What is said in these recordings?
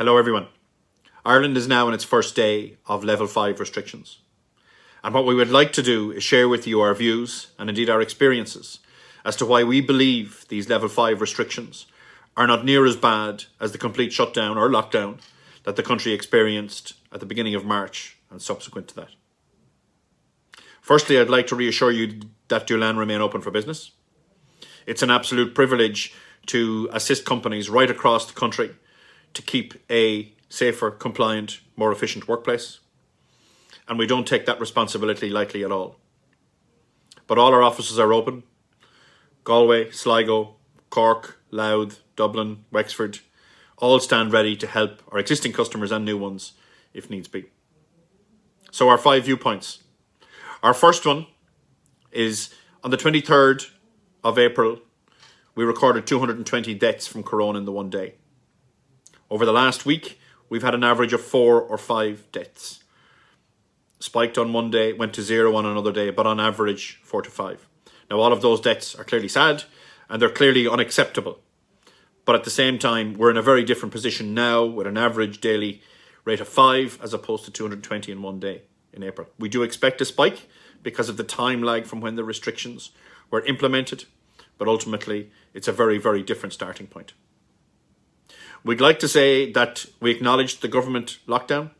Hello everyone. Ireland is now in its first day of level 5 restrictions. And what we would like to do is share with you our views and indeed our experiences as to why we believe these level 5 restrictions are not near as bad as the complete shutdown or lockdown that the country experienced at the beginning of March and subsequent to that. Firstly, I'd like to reassure you that Doolan remain open for business. It's an absolute privilege to assist companies right across the country to keep a safer, compliant, more efficient workplace. And we don't take that responsibility lightly at all. But all our offices are open. Galway, Sligo, Cork, Louth, Dublin, Wexford, all stand ready to help our existing customers and new ones if needs be. So our 5 viewpoints. Our first one is on the 23rd of April, we recorded 220 deaths from corona in the one day. Over the last week, we've had an average of 4 or 5 deaths. Spiked on one day, went to 0 on another day, but on average 4 to 5. Now all of those deaths are clearly sad and they're clearly unacceptable. But at the same time, we're in a very different position now with an average daily rate of 5 as opposed to 220 in one day in April. We do expect a spike because of the time lag from when the restrictions were implemented, but ultimately it's a very, very different starting point. We'd like to say that we acknowledged the government lockdown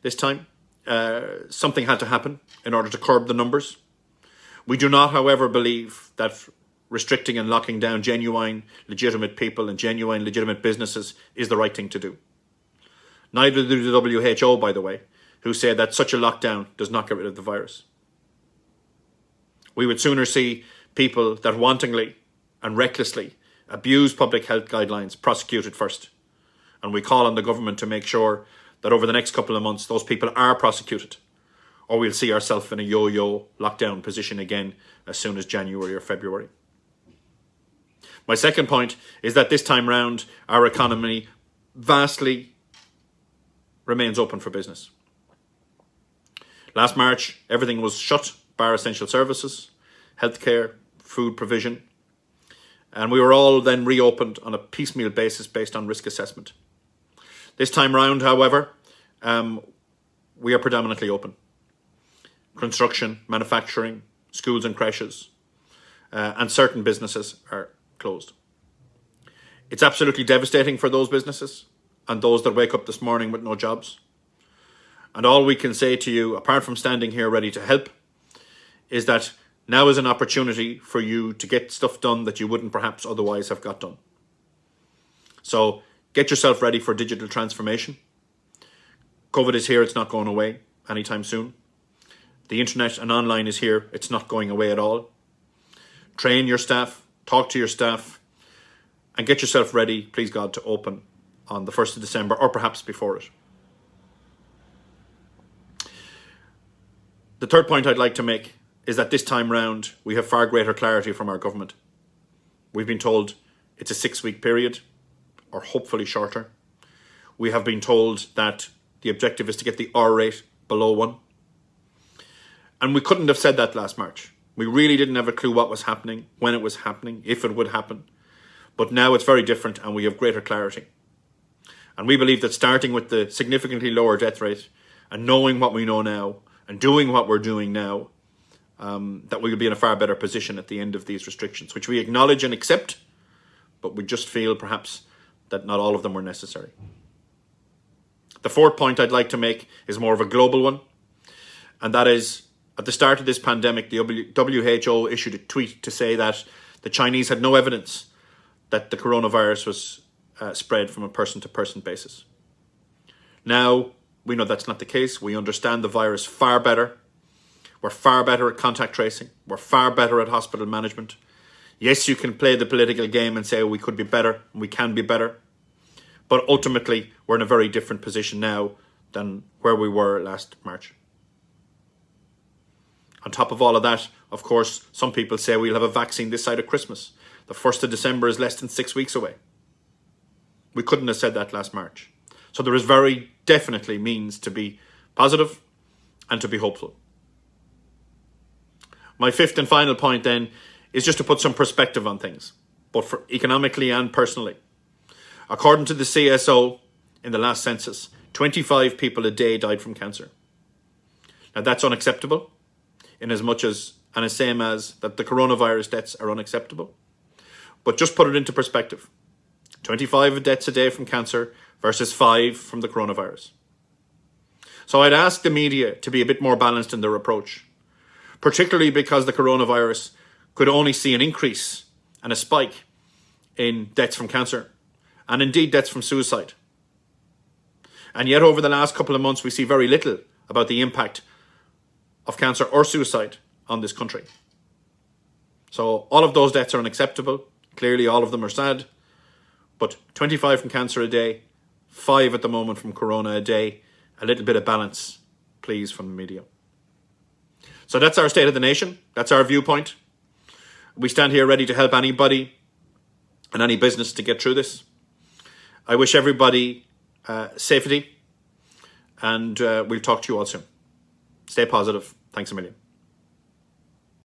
this time. Something had to happen in order to curb the numbers. We do not, however, believe that restricting and locking down genuine, legitimate people and genuine, legitimate businesses is the right thing to do. Neither do the WHO, by the way, who say that such a lockdown does not get rid of the virus. We would sooner see people that wantingly and recklessly abuse public health guidelines prosecuted first. And we call on the government to make sure that over the next couple of months, those people are prosecuted, or we'll see ourselves in a yo-yo lockdown position again as soon as January or February. My second point is that this time round, our economy vastly remains open for business. Last March, everything was shut, bar essential services, healthcare, food provision, and we were all then reopened on a piecemeal basis based on risk assessment. This time round, however, we are predominantly open. Construction, manufacturing, schools and creches, and certain businesses are closed. It's absolutely devastating for those businesses and those that wake up this morning with no jobs. And all we can say to you, apart from standing here ready to help, is that now is an opportunity for you to get stuff done that you wouldn't perhaps otherwise have got done. So get yourself ready for digital transformation. COVID is here, it's not going away anytime soon. The internet and online is here, it's not going away at all. Train your staff, talk to your staff, and get yourself ready, please God, to open on the 1st of December or perhaps before it. The third point I'd like to make is that this time round we have far greater clarity from our government. We've been told it's a 6-week period, or hopefully shorter. We have been told that the objective is to get the R rate below 1. And we couldn't have said that last March. We really didn't have a clue what was happening, when it was happening, if it would happen. But now it's very different and we have greater clarity. And we believe that starting with the significantly lower death rate and knowing what we know now and doing what we're doing now, that we will be in a far better position at the end of these restrictions, which we acknowledge and accept, but we just feel perhaps that not all of them were necessary. The fourth point I'd like to make is more of a global one, and that is, at the start of this pandemic, the WHO issued a tweet to say that the Chinese had no evidence that the coronavirus was spread from a person-to-person basis. Now, we know that's not the case. We understand the virus far better. We're far better at contact tracing. We're far better at hospital management. Yes, you can play the political game and say, oh, we could be better, and we can be better. But ultimately, we're in a very different position now than where we were last March. On top of all of that, of course, some people say we'll have a vaccine this side of Christmas. The 1st of December is less than 6 weeks away. We couldn't have said that last March. So there is very definitely means to be positive and to be hopeful. My fifth and final point then is just to put some perspective on things, both for economically and personally. According to the CSO, in the last census, 25 people a day died from cancer. Now that's unacceptable, in as much as, and the same as that the coronavirus deaths are unacceptable. But just put it into perspective. 25 deaths a day from cancer versus 5 from the coronavirus. So I'd ask the media to be a bit more balanced in their approach, particularly because the coronavirus could only see an increase and a spike in deaths from cancer, and indeed deaths from suicide. And yet over the last couple of months, we see very little about the impact of cancer or suicide on this country. So all of those deaths are unacceptable. Clearly, all of them are sad. But 25 from cancer a day, 5 at the moment from corona a day, a little bit of balance, please, from the media. So that's our state of the nation. That's our viewpoint. We stand here ready to help anybody and any business to get through this. I wish everybody safety, and we'll talk to you all soon. Stay positive. Thanks a million.